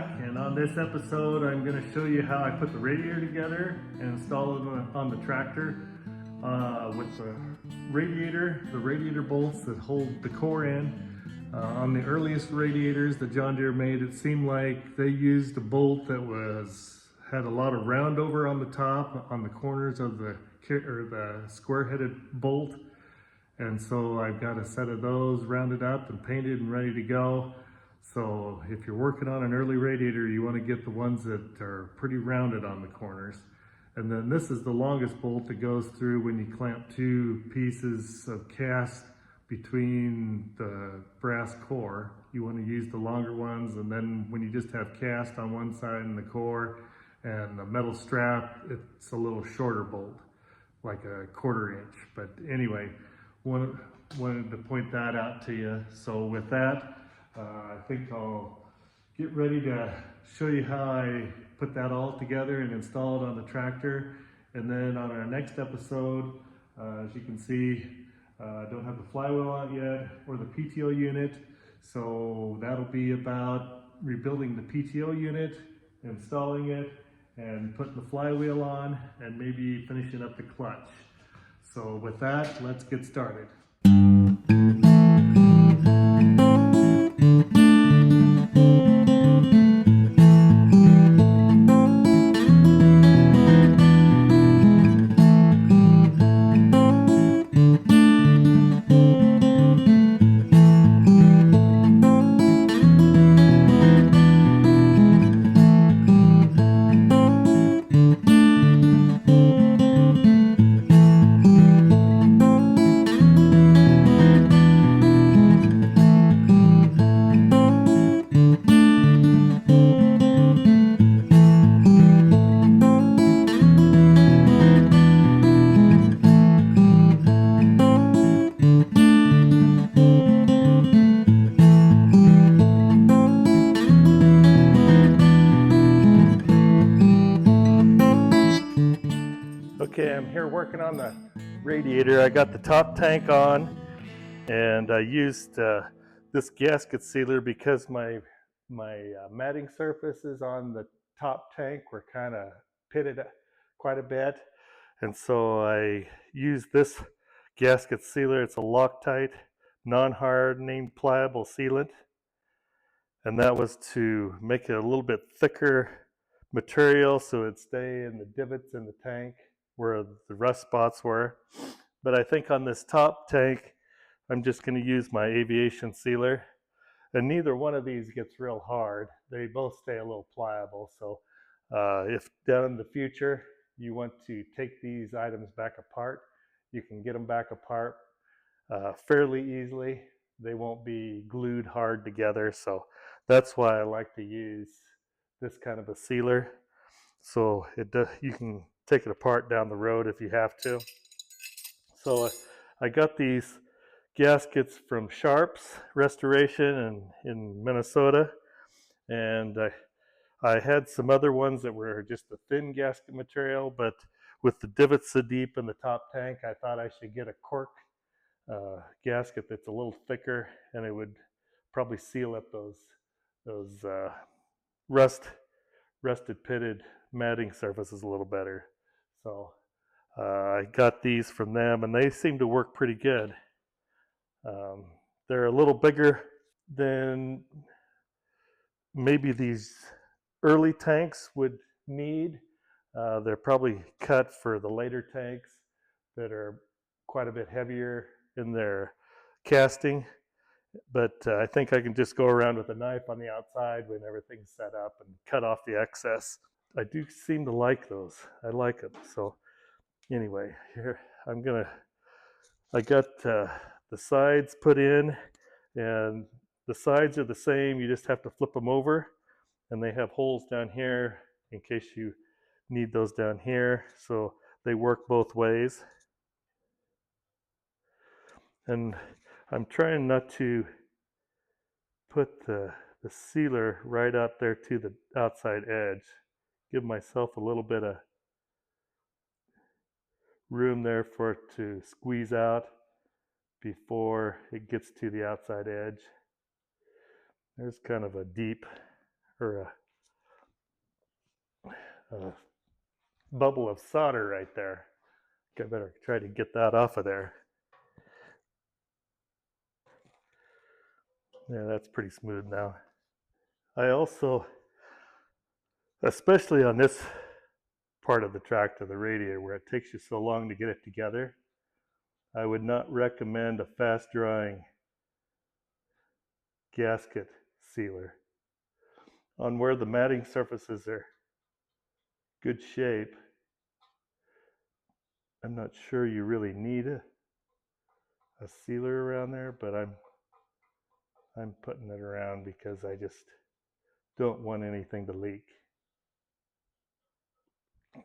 back, and on this episode I'm going to show you how I put the radiator together and install it on the tractor with the radiator bolts that hold the core in. On the earliest radiators that John Deere made, it seemed like they used a bolt that had a lot of round over on the top, on the corners of the square-headed bolt. And so I've got a set of those rounded up and painted and ready to go. So if you're working on an early radiator, you want to get the ones that are pretty rounded on the corners. And then this is the longest bolt that goes through when you clamp two pieces of cast between the brass core. You want to use the longer ones, and then when you just have cast on one side and the core and the metal strap, it's a little shorter bolt, like a 1/4 inch. But anyway, wanted to point that out to you. So with that, I think I'll get ready to show you how I put that all together and install it on the tractor. And then on our next episode, as you can see, I don't have the flywheel on yet or the PTO unit. So that'll be about rebuilding the PTO unit, installing it, and putting the flywheel on, and maybe finishing up the clutch. So with that, let's get started. Okay, I'm here working on the radiator. I got the top tank on, and I used this gasket sealer because my matting surfaces on the top tank were kind of pitted quite a bit, and so I used this gasket sealer. It's a Loctite non-hardening pliable sealant, and that was to make it a little bit thicker material so it'd stay in the divots in the tank where the rust spots were. But I think on this top tank, I'm just going to use my aviation sealer. And neither one of these gets real hard. They both stay a little pliable. So if down in the future you want to take these items back apart, you can get them back apart fairly easily. They won't be glued hard together. So that's why I like to use this kind of a sealer. So you can take it apart down the road if you have to. So I got these gaskets from Sharp's Restoration in Minnesota, and I had some other ones that were just a thin gasket material, but with the divots so deep in the top tank, I thought I should get a cork gasket that's a little thicker, and it would probably seal up those rusted pitted matting surfaces a little better. So I got these from them, and they seem to work pretty good. They're a little bigger than maybe these early tanks would need. They're probably cut for the later tanks that are quite a bit heavier in their casting. But I think I can just go around with a knife on the outside when everything's set up and cut off the excess. I do seem to like those. I like them. So anyway, here I got the sides put in, and the sides are the same. You just have to flip them over, and they have holes down here in case you need those down here. So they work both ways. And I'm trying not to put the sealer right out there to the outside edge. Give myself a little bit of room there for it to squeeze out before it gets to the outside edge. There's kind of a deep or a a bubble of solder right there. I better try to get that off of there. Yeah, that's pretty smooth now. I also, especially on this part of the tractor, the radiator, where it takes you so long to get it together, I would not recommend a fast drying gasket sealer. On where the matting surfaces are good shape, I'm not sure you really need a sealer around there, but I'm putting it around because I just don't want anything to leak.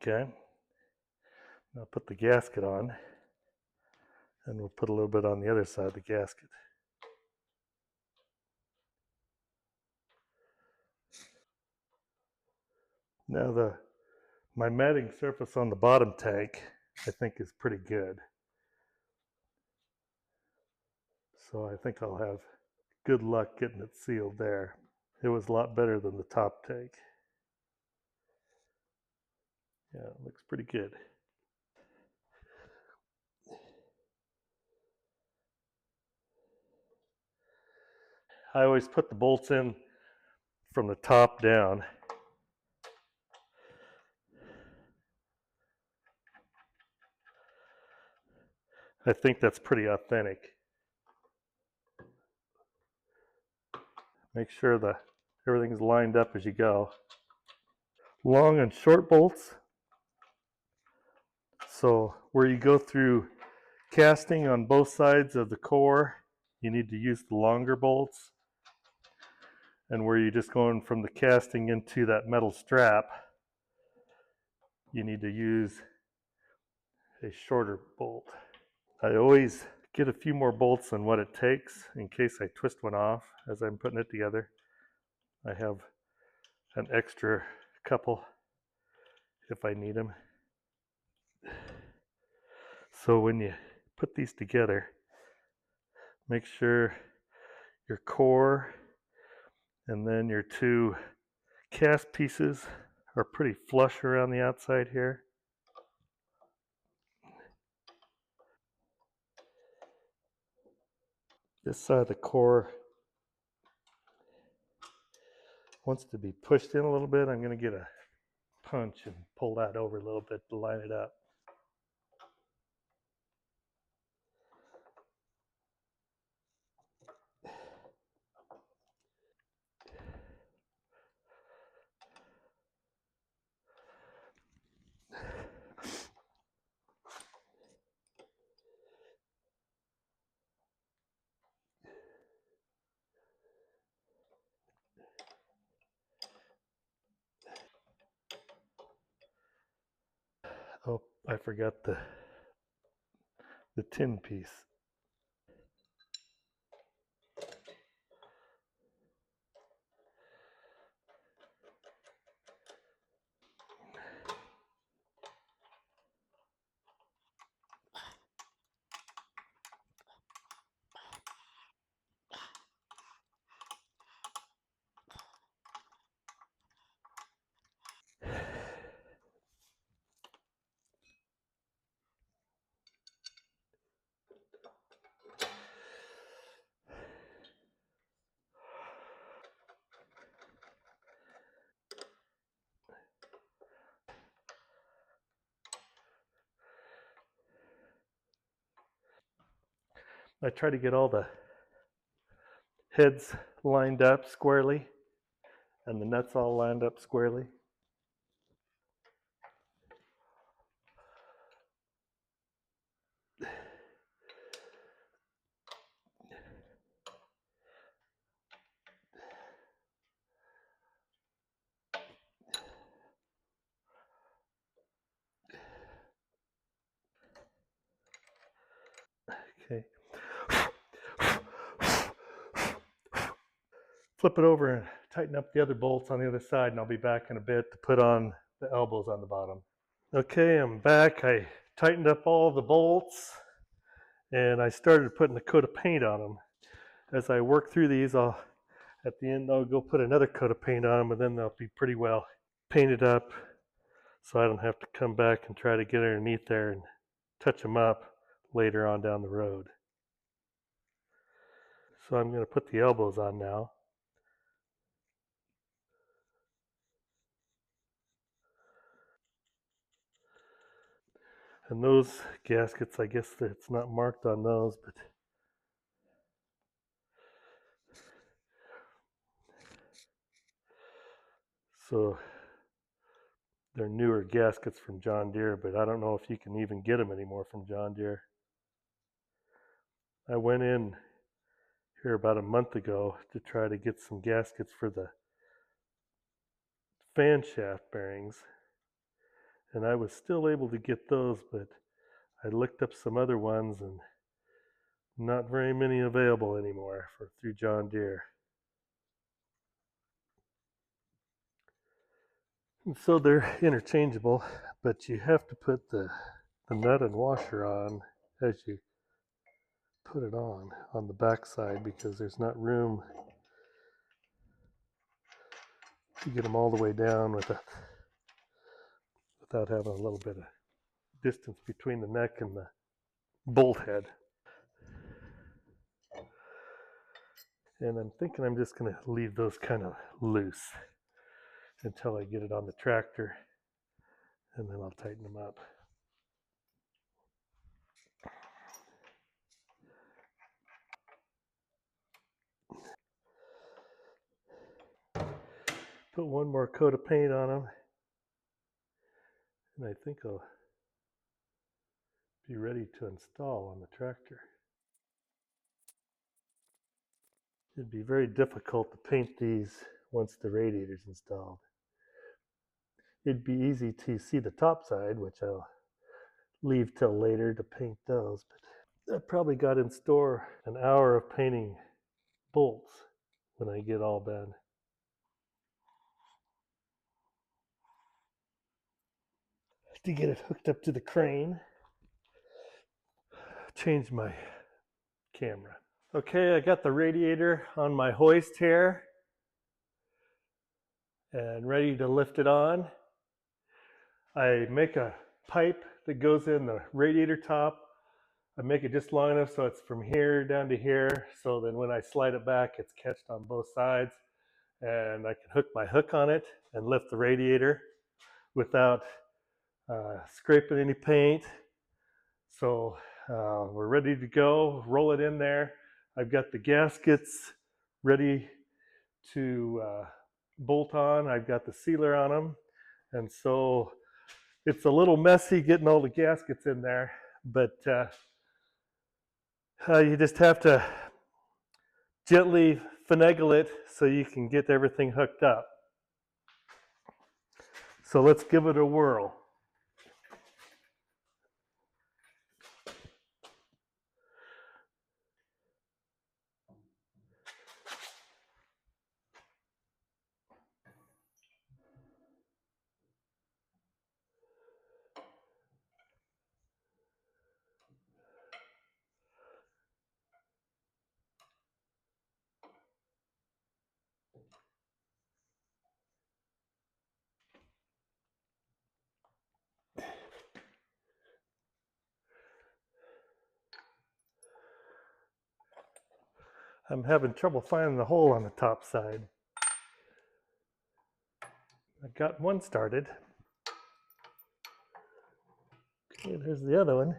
Okay, now put the gasket on, and we'll put a little bit on the other side of the gasket. Now my matting surface on the bottom tank, I think, is pretty good. So I think I'll have good luck getting it sealed there. It was a lot better than the top tank. Yeah, it looks pretty good. I always put the bolts in from the top down. I think that's pretty authentic. Make sure that everything's lined up as you go. Long and short bolts. So where you go through casting on both sides of the core, you need to use the longer bolts. And where you're just going from the casting into that metal strap, you need to use a shorter bolt. I always get a few more bolts than what it takes in case I twist one off as I'm putting it together. I have an extra couple if I need them. So when you put these together, make sure your core and then your two cast pieces are pretty flush around the outside here. This side of the core wants to be pushed in a little bit. I'm going to get a punch and pull that over a little bit to line it up. Oh, I forgot the tin piece. I try to get all the heads lined up squarely and the nuts all lined up squarely. Okay. Flip it over and tighten up the other bolts on the other side, and I'll be back in a bit to put on the elbows on the bottom. Okay, I'm back. I tightened up all the bolts and I started putting a coat of paint on them. As I work through these, at the end I'll go put another coat of paint on them, and then they'll be pretty well painted up so I don't have to come back and try to get underneath there and touch them up later on down the road. So I'm going to put the elbows on now. And those gaskets, I guess it's not marked on those, but so they're newer gaskets from John Deere, but I don't know if you can even get them anymore from John Deere. I went in here about a month ago to try to get some gaskets for the fan shaft bearings, and I was still able to get those, but I looked up some other ones and not very many available anymore through John Deere. And so they're interchangeable, but you have to put the nut and washer on as you put it on the back side, because there's not room to get them all the way down without having a little bit of distance between the neck and the bolt head. And I'm thinking I'm just going to leave those kind of loose until I get it on the tractor, and then I'll tighten them up. Put one more coat of paint on them, and I think I'll be ready to install on the tractor. It'd be very difficult to paint these once the radiator's installed. It'd be easy to see the top side, which I'll leave till later to paint those, but I probably got in store an hour of painting bolts when I get all done. To get it hooked up to the crane, change my camera. Okay, I got the radiator on my hoist here and ready to lift it on. I make a pipe that goes in the radiator top. I make it just long enough so it's from here down to here, so then when I slide it back, it's catched on both sides, and I can hook my hook on it and lift the radiator without scraping any paint. So we're ready to go, roll it in there. I've got the gaskets ready to bolt on. I've got the sealer on them, and so it's a little messy getting all the gaskets in there, but you just have to gently finagle it so you can get everything hooked up. So let's give it a whirl. I'm having trouble finding the hole on the top side. I got one started. Okay, there's the other one.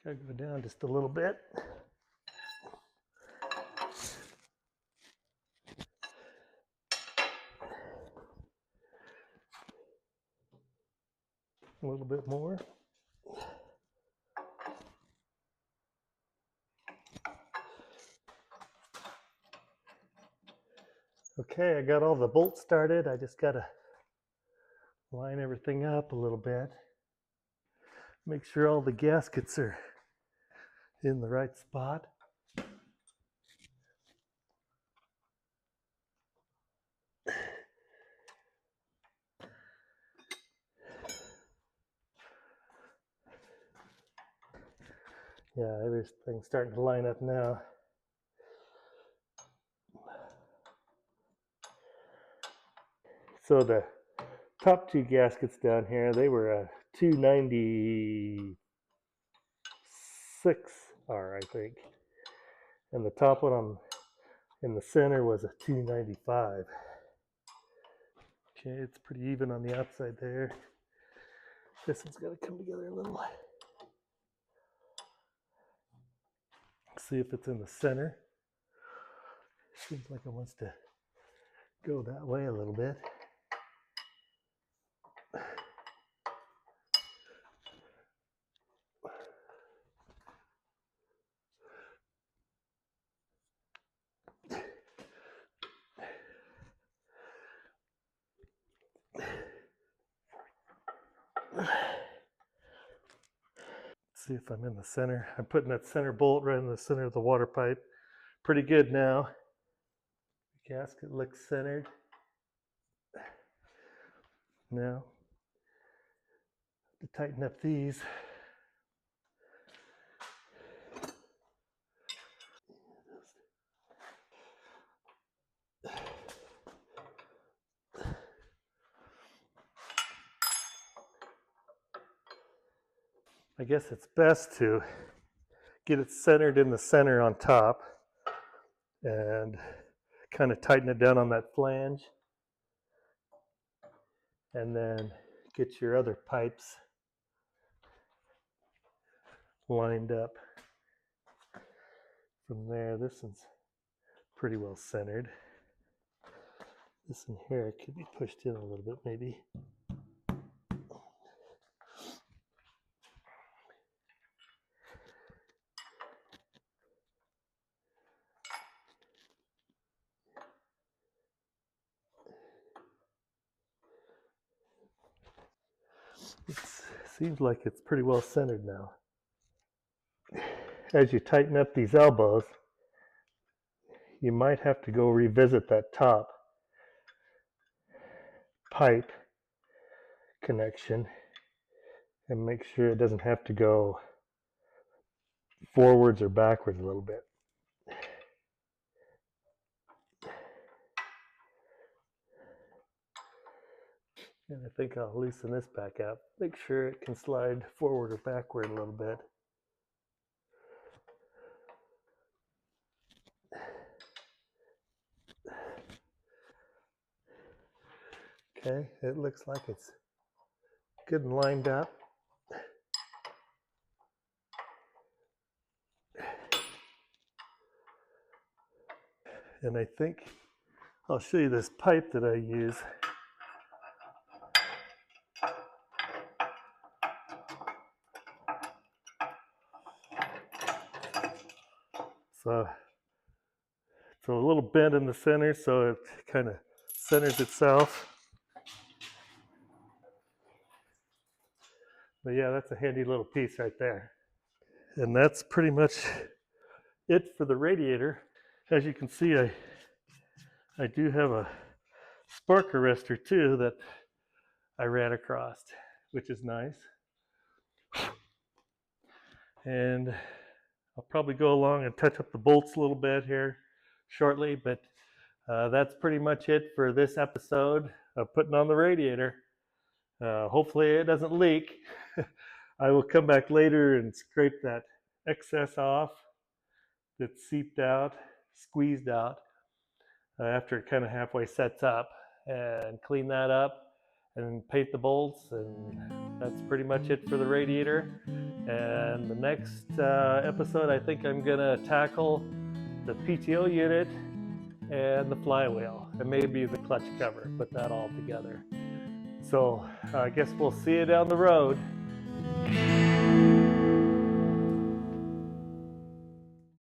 Gotta go down just a little bit. A little bit more. Okay, I got all the bolts started. I just gotta line everything up a little bit. Make sure all the gaskets are in the right spot. Yeah, everything's starting to line up now. So the top two gaskets down here, they were a 296R, I think. And the top one in the center was a 295. Okay, it's pretty even on the outside there. This one's got to come together a little. See if it's in the center. Seems like it wants to go that way a little bit. See if I'm in the center. I'm putting that center bolt right in the center of the water pipe. Pretty good now. The gasket looks centered. Now, to tighten up these. I guess it's best to get it centered in the center on top and kind of tighten it down on that flange, and then get your other pipes lined up from there. This one's pretty well centered. This one here could be pushed in a little bit maybe. It seems like it's pretty well centered now. As you tighten up these elbows, you might have to go revisit that top pipe connection and make sure it doesn't have to go forwards or backwards a little bit. And I think I'll loosen this back up. Make sure it can slide forward or backward a little bit. Okay, it looks like it's good and lined up. And I think I'll show you this pipe that I use. So it's a little bent in the center, so it kind of centers itself. But yeah, that's a handy little piece right there. And that's pretty much it for the radiator. As you can see, I do have a spark arrestor too that I ran across, which is nice. And I'll probably go along and touch up the bolts a little bit here shortly, but that's pretty much it for this episode of putting on the radiator. Hopefully it doesn't leak. I will come back later and scrape that excess off that seeped out, squeezed out after it kind of halfway sets up, and clean that up and paint the bolts, and that's pretty much it for the radiator. And the next episode, I think I'm gonna tackle the PTO unit and the flywheel, and maybe the clutch cover, put that all together. So I guess we'll see you down the road.